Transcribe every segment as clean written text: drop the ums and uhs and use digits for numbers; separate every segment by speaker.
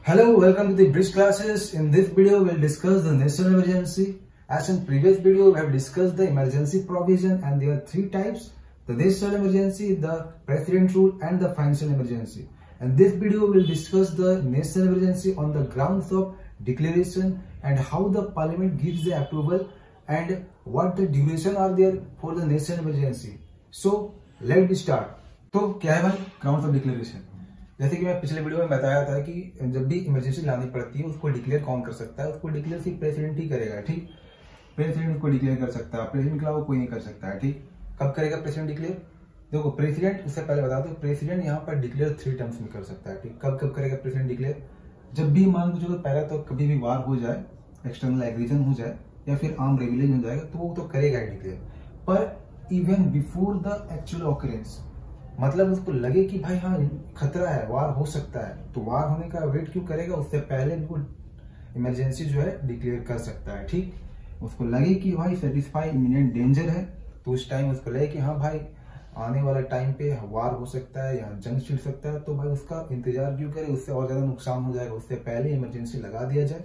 Speaker 1: Hello, welcome to the Bridge classes. In this video, we'll discuss the national emergency. As in previous video, we have discussed the emergency provision and there are three types: the national emergency, the president rule and the financial emergency. And this video will discuss the national emergency on the grounds of declaration and how the parliament gives the approval and what the duration are there for the national emergency. So, let's start. तो क्या है भाई grounds of declaration? जैसे कि मैं पिछले video में बताया था कि जब भी इमरजेंसी लानी पड़ती है उसको डिक्लेयर कौन कर सकता है? उसको डिक्लेयर सिर्फ प्रेसिडेंट ही करेगा, ठीक। प्रेसिडेंट उसको डिक्लेयर कर सकता है, प्रेसिडेंट के अलावा कोई नहीं कर सकता है, ठीक। कब करेगा प्रेसिडेंट डिक्लेयर? देखो प्रेसिडेंट, उससे पहले बता दो, प्रेसिडेंट यहाँ पर डिक्लेयर 3 टर्म्स में कर सकता है, ठीक। कब कब करेगा प्रेसिडेंट डिक्लेयर? जब भी मान लो चलो पहला तो कभी भी वार हो जाए, एक्सटर्नल एग्रीजन हो जाए या फिर आर्म रेबेलियन हो जाएगा तो वो तो करेगा ही डिक्लेयर। पर even before the actual occurrence, मतलब उसको लगे कि भाई हाँ खतरा है, वार हो सकता है, तो वार होने का वेट क्यों करेगा? उससे पहले भी वो इमरजेंसी जो है डिक्लेयर कर सकता है, ठीक। उसको लगे कि भाई सेटिस्फाई इमिनेंट डेंजर है, तो उस टाइम उसको लगे कि हाँ भाई आने वाला टाइम पे वार हो सकता है या जंग छिड़ सकता है, तो भाई उसका इंतजार क्यों करे? उससे और ज्यादा नुकसान हो जाएगा। उससे पहले इमरजेंसी लगा दिया जाए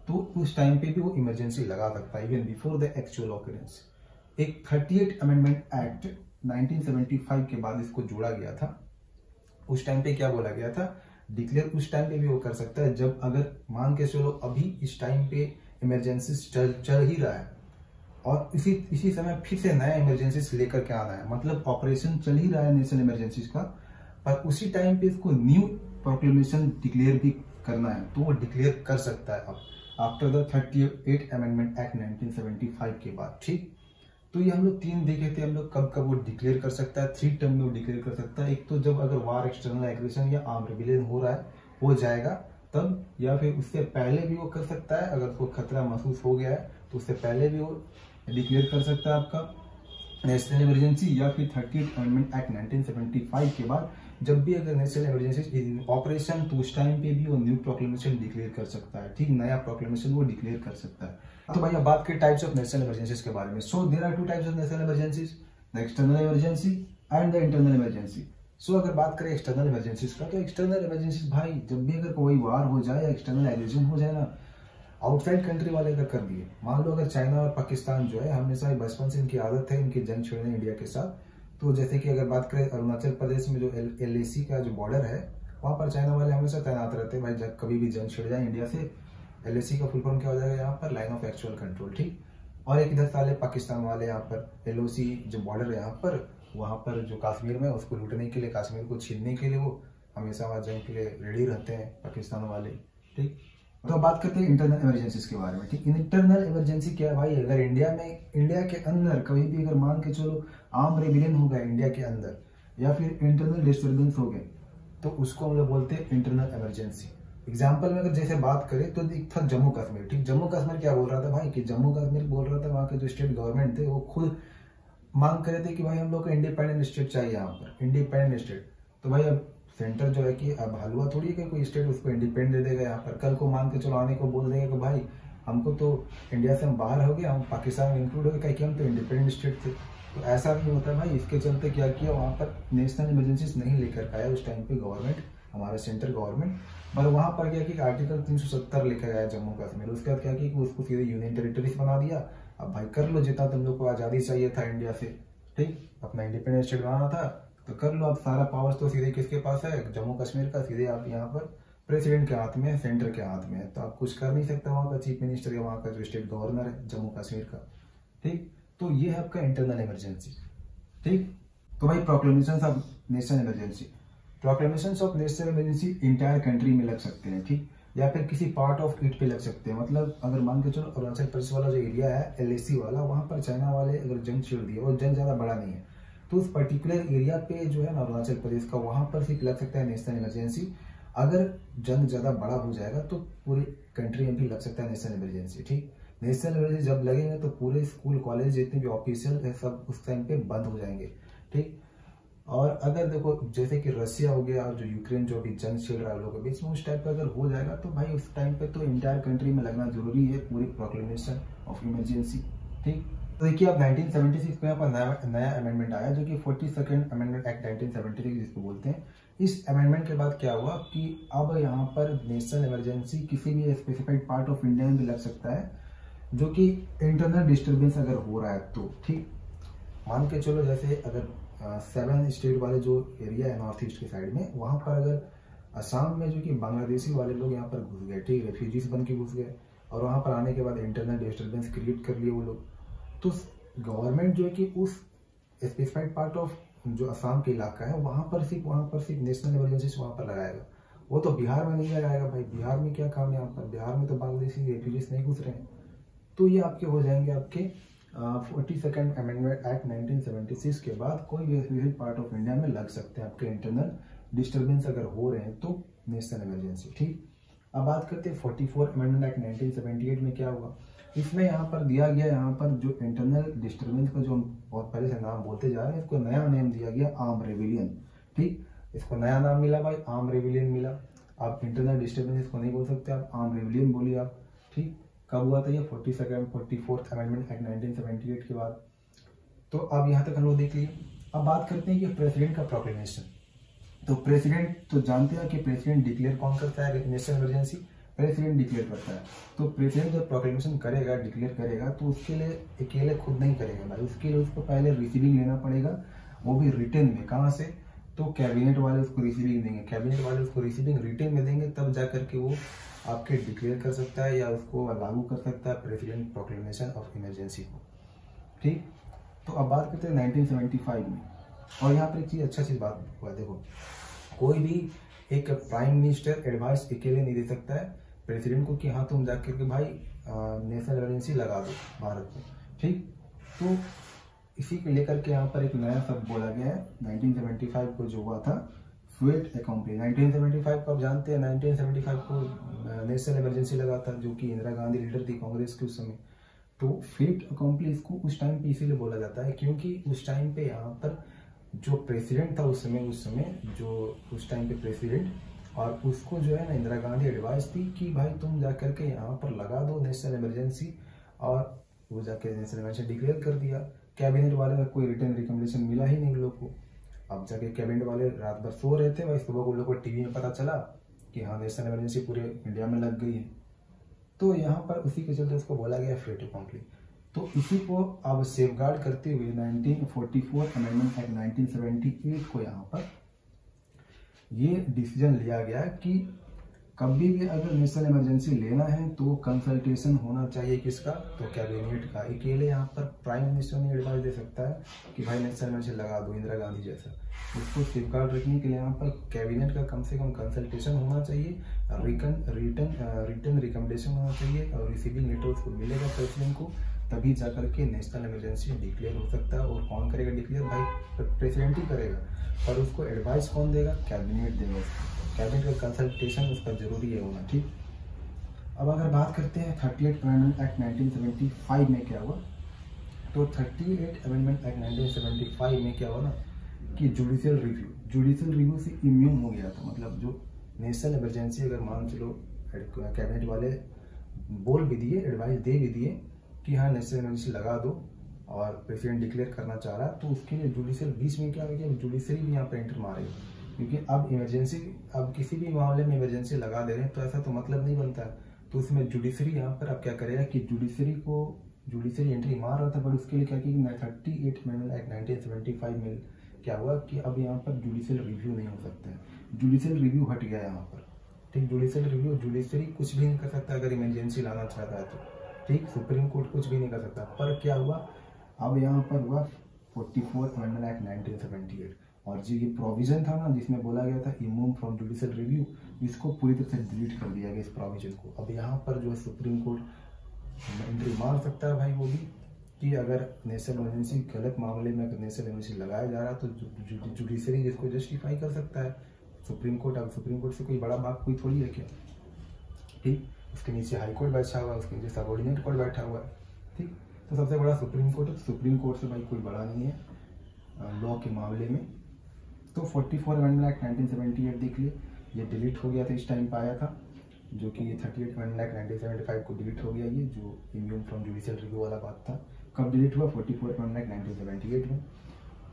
Speaker 1: तो उस टाइम पे भी वो इमरजेंसी लगा सकता है, even before the actual occurrence. एक 38 अमेंडमेंट एक्ट 1975 के बाद इसको जोड़ा गया था। उस टाइम पे क्या बोला गया था? डिक्लेयर उस टाइम पे भी वो कर सकता है जब अगर मान के चलो अभी इस टाइम पे इमरजेंसी चल ही रहा है और इसी समय फिर से नया इमरजेंसी लेकर के आना है, मतलब ऑपरेशन चल ही रहा है नेशनल इमरजेंसी का, पर उसी टाइम पे इसको न्यू प्रोक्लेमेशन डिक्लेयर भी करना है, तो वो डिक्लेयर कर सकता है अब आफ्टर द 38 अमेंडमेंट एक्ट 1975 के बाद, ठीक। तो ये हम लोग 3 देखे थे, हम लोग कब कब वो डिक्लेयर कर सकता है, 3 टर्म में वो डिक्लेयर कर सकता है। एक तो जब अगर वार, एक्सटर्नल एग्रेशन या आर्म रेबेलियन हो रहा है, हो जाएगा तब, या फिर उससे पहले भी वो कर सकता है। अगर उसको खतरा महसूस हो गया है तो उससे पहले भी वो डिक्लेयर कर सकता है आपका नेशनल इमरजेंसी, या फिर 38 अमेंडमेंट एक्ट 1975 के बाद जब भी अगर नेशनल इमरजेंसी ऑपरेशन, तो उस टाइम पे भी वो न्यू प्रोक्लेमेशन डिक्लेयर कर सकता है, ठीक। नया प्रोक्लेमेशन वो डिक्लेयर कर सकता है। तो भाई अब बात करें टाइप्स ऑफ नेशनल इमरजेंसीज के बारे में। So there are 2 types of national emergencies, the external emergency and the internal emergency. So अगर बात करें एक्सटर्नल इमरजेंसीज का, तो एक्सटर्नल इमरजेंसीज भाई जब भी अगर कोई वार हो जाए या एक्सटर्नल एग्रेशन हो जाए ना, आउटसाइड कंट्री वाले अगर कर दिए, मान लो अगर चाइना और पाकिस्तान जो है, हमेशा बचपन से इनकी आदत है इनकी जंग छेड़ने इंडिया के साथ। तो जैसे कि अगर बात करें अरुणाचल प्रदेश में जो LAC का जो बॉर्डर है, वहां पर चाइना वाले हमेशा तैनात रहते हैं भाई, जब कभी भी जंग छिड़ जाए इंडिया से। LAC का फुल फॉर्म क्या हो जाएगा यहाँ पर? लाइन ऑफ एक्चुअल कंट्रोल, ठीक। और एक इधर साले पाकिस्तान वाले यहाँ पर LOC जो बॉर्डर है यहाँ पर, वहां पर जो कश्मीर में उसको लूटने के लिए, कश्मीर को छीनने के लिए वो हमेशा वहां जंग के लिए रेडी रहते हैं पाकिस्तान वाले, ठीक। तो अब बात करते हैं इंटरनल इमरजेंसीज के बारे में, ठीक। इंटरनल इमरजेंसी क्या है भाई? अगर इंडिया के अंदर कभी भी अगर मान के चलो आर्म रेबेलियन हो गया इंडिया के अंदर, या फिर इंटरनल डिस्टर्बेंस हो गए, तो उसको हम लोग बोलते हैं इंटरनल इमरजेंसी। एग्जाम्पल में अगर जैसे बात करें तो एक था जम्मू कश्मीर, ठीक। जम्मू कश्मीर क्या बोल रहा था भाई कि जम्मू कश्मीर बोल रहा था वहां के जो स्टेट गवर्नमेंट थे वो खुद मांग कर रहे थे कि भाई हम लोग को इंडिपेंडेंट स्टेट चाहिए, यहाँ पर इंडिपेंडेंट स्टेट। तो भाई अब सेंटर जो है कि अब हलवा थोड़ी है कि कोई स्टेट उसको इंडिपेंडेंट दे देगा यहाँ पर, कल को मान के चलो आने को बोल देगा कि भाई हमको तो इंडिया से हम बाहर हो गए, हम पाकिस्तान में इंक्लूड हो गए, कि हम तो इंडिपेंडेंट स्टेट थे। तो ऐसा नहीं होता भाई। इसके चलते क्या किया, वहाँ पर नेशनल इमरजेंसी नहीं लेकर आया उस टाइम पे गवर्नमेंट, हमारा सेंट्रल गवर्नमेंट। पर वहाँ पर क्या कि आर्टिकल 370 लिखा गया जम्मू कश्मीर, उसके बाद क्या कि उसको सीधे यूनियन टेरिटरीज बना दिया। अब भाई कर लो, जितना तुम लोग को आज़ादी चाहिए था इंडिया से, ठीक, अपना इंडिपेंडेंट स्टेट बनाना था तो कर लो। अब सारा पावर्स तो सीधे किसके पास है? जम्मू कश्मीर का। सीधे आप यहाँ पर प्रेसिडेंट के हाथ में है, सेंटर के हाथ में है, तो आप कुछ कर नहीं सकते वहाँ का चीफ मिनिस्टर या वहाँ का जो स्टेट गवर्नर है जम्मू कश्मीर का, ठीक। तो ये है आपका इंटरनल इमरजेंसी, ठीक। तो भाई proclamation of national emergency, proclamation of national emergency entire country में लग सकते हैं, ठीक, या फिर किसी पार्ट ऑफ इट पे लग सकते हैं। मतलब अगर मान के चलो अरुणाचल प्रदेश वाला जो एरिया है LAC वाला, वहां पर चाइना वाले अगर जंग छेड़ दिए और जंग ज्यादा बड़ा नहीं है, तो उस पर्टिकुलर एरिया पे जो है ना अरुणाचल प्रदेश का, वहां पर सिर्फ लग सकता है नेशनल इमरजेंसी। अगर जंग ज्यादा बड़ा हो जाएगा तो पूरी कंट्री में भी लग सकता है नेशनल इमरजेंसी, ठीक। नेशनल इमरजेंसी जब लगेंगे तो पूरे स्कूल कॉलेज जितने भी ऑफिशियल है सब उस टाइम पे बंद हो जाएंगे, ठीक। और अगर देखो जैसे कि रशिया हो गया और जो यूक्रेन जो अभी जंग छिड़ रहा है लोगों के बीच में, उस टाइप का अगर हो जाएगा तो भाई उस टाइम पे तो इंटायर कंट्री में लगना जरूरी है पूरी प्रोक्लेमेशन ऑफ इमरजेंसी, ठीक। तो देखिए अब 1976 में यहाँ पर नया अमेंडमेंट आया जो कि 42nd अमेंडमेंट एक्ट 1976 जिसको बोलते हैं। इस अमेंडमेंट के बाद क्या हुआ कि अब यहाँ पर नेशनल इमरजेंसी किसी भी स्पेसिफाइड पार्ट ऑफ इंडिया में भी लग सकता है, जो कि इंटरनल डिस्टर्बेंस अगर हो रहा है तो। ठीक, मान के चलो जैसे अगर 7 स्टेट वाले जो एरिया है नॉर्थ ईस्ट के साइड में, वहां पर अगर असम में जो कि बांग्लादेशी वाले लोग यहाँ पर घुस गए, ठीक, रेफ्यूजीज बन के घुस गए, और वहां पर आने के बाद इंटरनल डिस्टर्बेंस क्रिएट कर लिए वो लोग, तो गवर्नमेंट जो है कि उस स्पेसिफाइड पार्ट ऑफ जो असम के इलाका है वहां पर सिर्फ नेशनल इमरजेंसी वहां पर लगाएगा। वो तो बिहार में नहीं लगाएगा भाई, बिहार में क्या काम है यहाँ पर, बिहार में तो बांग्लादेशी रेफ्यूजीज नहीं घुस रहे हैं। तो ये आपके हो जाएंगे आपके 42nd अमेंडमेंट एक्ट 1976 के बाद कोई भी पार्ट ऑफ इंडिया में लग सकते हैं आपके इंटरनल डिस्टर्बेंस अगर हो रहे हैं तो नेशनल इमरजेंसी। ठीक, अब बात करते हैं 44 अमेंडमेंट एक्ट 1978 में क्या हुआ। इसमें यहाँ पर दिया गया, यहाँ पर जो इंटरनल डिस्टर्बेंस का जो हम बहुत पहले से नाम बोलते जा रहे हैं, इसको नया नेम दिया गया आर्म रेबिलियन। ठीक, इसको नया नाम मिला भाई, आर्म रेबिलियन मिला। आप इंटरनल डिस्टर्बेंस इसको नहीं बोल सकते, आप आर्म रेबिलियन बोलिए आप। ठीक, कब हुआ था ये 44th अमेंडमेंट एक्ट 1978 के बाद। तो अब यहाँ तक हम लोग देख लिए। अब बात करते हैं कि प्रेसिडेंट का प्रोक्लेमेशन। तो प्रेसिडेंट तो जानते हैं कि प्रेसिडेंट डिक्लेयर कौन करता है नेशनल इमरजेंसी, प्रेसिडेंट डिक्लेयर करता है। तो प्रेसिडेंट जब प्रोक्लेमेशन करेगा, डिक्लेयर करेगा, तो उसके लिए अकेले खुद नहीं करेगा भाई, उसके लिए उसको पहले रिसीविंग लेना पड़ेगा, वो भी रिटर्न में। कहाँ से? तो कैबिनेट वाले उसको रिसीविंग देंगे, कैबिनेट वाले उसको रिसीविंग रिटर्न में देंगे, तब जा करके वो आपके डिक्लेयर कर सकता है या उसको लागू कर सकता है प्रेसिडेंट प्रोक्लेमेशन ऑफ इमरजेंसी को। ठीक, तो अब बात करते हैं 1975 में। और यहाँ पर एक चीज अच्छा चीज बात हुआ, देखो कोई भी एक प्राइम मिनिस्टर एडवाइस अकेले नहीं दे सकता है प्रेसिडेंट को कि हाँ तुम जाकर के भाई नेशनल इमरजेंसी लगा दो भारत में। ठीक, तो इसी को लेकर के यहाँ पर एक नया शब्द बोला गया है 1975 को जो हुआ था फेट अकॉम्प्ली। 1975 को आप जानते हैं, 1975 को नेशनल इमरजेंसी लगा था, जो कि इंदिरा गांधी लीडर थी कांग्रेस के उस समय। तो फेट अकॉम्प्ली इसको उस टाइम पे इसीलिए बोला जाता है क्योंकि उस टाइम पे यहाँ पर जो प्रेसिडेंट था उस समय जो उस टाइम पे प्रेसिडेंट, और उसको जो है ना इंदिरा गांधी एडवाइस दी कि भाई तुम जाकर के यहाँ पर लगा दो नेशनल इमरजेंसी, और वो जाके नेशनल इमरजेंसी डिक्लेयर कर दिया। कैबिनेट वाले का कोई रिटर्न रिकमेंडेशन मिला ही नहीं लोग को। अब जाके कैबिनेट वाले रात भर सो रहे थे, भाई सुबह को लोग को टीवी में पता चला कि हाँ नेशनल इमरजेंसी पूरे इंडिया में लग गई है। तो यहाँ पर उसी के चलते उसको बोला गया फेट अकॉम्प्ली। तो इसी को अब सेफगार्ड करते हुए 1944 अमेंडमेंट एक्ट 1978 को यहाँ पर ये डिसीजन लिया गया कि कभी भी अगर नेशनल इमरजेंसी लेना है तो कंसल्टेशन होना चाहिए किसका, तो कैबिनेट का। अकेले यहाँ पर प्राइम मिनिस्टर नहीं एडवाइस दे सकता है कि भाई नेशनल इमरजेंसी लगा दो इंदिरा गांधी जैसा। उसको सेफगार्ड रखने के लिए यहाँ पर कैबिनेट का कम से कम कंसल्टेशन होना चाहिए, रिटर्न रिकमेंडेशन होना चाहिए, और रिसीविंग लेटर उसको मिलेगा प्रेसिडेंट को, तभी जाकर के नेशनल इमरजेंसी डिक्लेयर हो सकता है। और कौन करेगा डिक्लेयर? भाई प्रेसिडेंट ही करेगा, और उसको एडवाइस कौन देगा? कैबिनेट देगा। कैबिनेट का कंसल्टेशन उसका जरूरी है होना। ठीक, अब अगर बात करते हैं 38 अमेंडमेंट एक्ट 1975 में क्या हुआ, तो 38 अमेंडमेंट एक्ट 1975 में क्या हुआ ना कि जुडिशियल रिव्यू से इम्यून हो गया था। मतलब जो नेशनल इमरजेंसी अगर मान चलो कैबिनेट वाले बोल भी दिए, एडवाइस दे भी दिए कि हाँ नेशनल इमरजेंसी लगा दो, और प्रेसिडेंट डिक्लेयर करना चाह रहा है, तो उसके लिए जुडिशियल बीच में क्या हो गया, जुडिशरी भी यहाँ पर एंटर मारेगी। क्योंकि अब इमरजेंसी, अब किसी भी मामले में इमरजेंसी लगा दे रहे हैं तो ऐसा तो मतलब नहीं बनता है। तो उसमें जुडिशरी यहाँ पर अब क्या करेगा कि जुडिशरी एंट्री मार रहा था, बट उसके लिए क्या किया 38 अमेंडमेंट एक्ट 1975 में क्या हुआ कि अब यहाँ पर जुडिशियल रिव्यू नहीं हो सकता है, जुडिशियल रिव्यू हट गया यहाँ पर। ठीक, जुडिशियल रिव्यू, जुडिशरी कुछ भी नहीं कर सकता अगर इमरजेंसी लाना चाहता है तो। ठीक, सुप्रीम कोर्ट कुछ भी नहीं कर सकता। पर क्या हुआ, अब यहाँ पर हुआ 44 अमेंडमेंट एक्ट 1978, और जो ये प्रोविजन था ना जिसमें बोला गया था इम्यून फ्रॉम जुडिशियल रिव्यू, इसको पूरी तरह से डिलीट कर दिया गया इस प्रोविजन को। अब यहाँ पर जो है सुप्रीम कोर्ट एंट्री मार सकता है भाई वो भी, कि अगर नेशनल इमरजेंसी गलत मामले में अगर नेशनल इमरजेंसी लगाया जा रहा है तो जुडिशरी जिसको जस्टिफाई कर सकता है सुप्रीम कोर्ट। अब सुप्रीम कोर्ट से कोई बड़ा बात कोई थोड़ी है क्या। ठीक, उसके नीचे हाई कोर्ट बैठा हुआ है, उसके नीचे सबऑर्डिनेट कोर्ट बैठा हुआ है। ठीक, तो सबसे बड़ा सुप्रीम कोर्ट है, सुप्रीम कोर्ट से भाई कोई बड़ा नहीं है लॉ के मामले में। तो 44 अमेंडमेंट एक्ट 1978 देख लिए, ये डिलीट हो गया था, इस टाइम पे आया था, जो कि ये 38 अमेंडमेंट एक्ट 1975 को डिलीट हो गया, ये जो इम्यून फ्रॉम जुडिशियल रिव्यू वाला बात था। कब डिलीट हुआ? 44 अमेंडमेंट एक्ट 1978 में।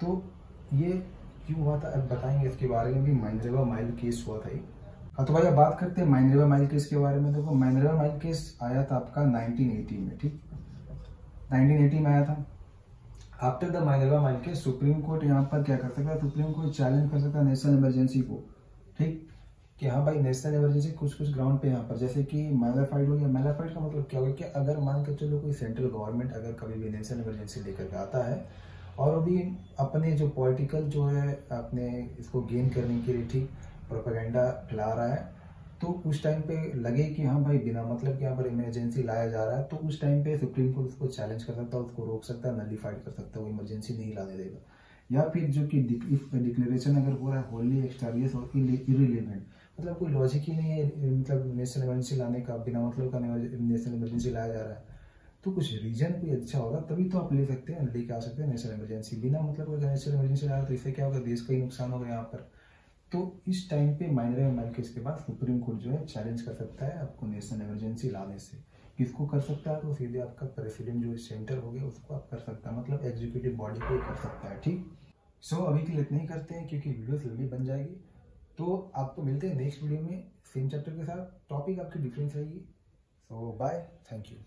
Speaker 1: तो ये क्यों हुआ था अब बताएंगे इसके बारे में भी। माइनरवा माइल केस हुआ था ये। हाँ तो भाई अब बात करते हैं माइनरवा माइल केस के बारे में। देखो माइनरवा माइल केस आया था आपका 1980 में, ठीक, 1980 में आया था। After the Minerva Mills case Supreme Court यहाँ पर क्या कर सकता है, सुप्रीम कोर्ट चैलेंज कर सकता है नेशनल इमरजेंसी को, ठीक, कि हाँ भाई नेशनल इमरजेंसी कुछ कुछ ग्राउंड पे यहाँ पर, जैसे कि मैलाफाइड हो गया। मैलाफाइड का मतलब क्या होगा कि अगर मान के चलो कोई सेंट्रल गवर्नमेंट अगर कभी भी नेशनल इमरजेंसी लेकर के आता है और अभी अपने जो पॉलिटिकल जो है अपने इसको गेन करने के लिए, ठीक, प्रोपेगेंडा फैला रहा है, तो उस टाइम पे लगे कि हाँ भाई बिना मतलब कि यहाँ पर इमरजेंसी लाया जा रहा है, तो उस टाइम पे सुप्रीम कोर्ट उसको चैलेंज कर सकता है, उसको रोक सकता है, नलीफाइड कर सकता है, वो इमरजेंसी नहीं लाने देगा। या फिर जो कि डिक्लेरेशन अगर हो रहा है होली एक्सटेरियस और इरिलेवेंट, मतलब कोई लॉजिक ही नहीं है, मतलब नेशनल इमरजेंसी लाने का, बिना मतलब का नेशनल इमरजेंसी लाया जा रहा है, तो कुछ रीजन कोई अच्छा होगा तभी तो आप ले सकते हैं, लेके आ सकते हैं नेशनल इमरजेंसी। बिना मतलब अगर नेशनल इमरजेंसी लाया तो इससे क्या होगा, देश का ही नुकसान होगा यहाँ पर। तो इस टाइम पे माइनरवा माइल केस के बाद सुप्रीम कोर्ट जो है चैलेंज कर सकता है आपको नेशनल इमरजेंसी लाने से। किसको कर सकता है, तो सीधे आपका प्रेसिडेंट जो सेंटर हो गया उसको आप कर सकता है, मतलब एग्जीक्यूटिव बॉडी को कर सकता है, ठीक। सो अभी के लिए इतना ही करते हैं क्योंकि वीडियो लंबी बन जाएगी। तो आपको मिलते हैं नेक्स्ट वीडियो में सेम चैप्टर के साथ, टॉपिक आपकी डिफरेंस रहेगी। सो बाय, थैंक यू।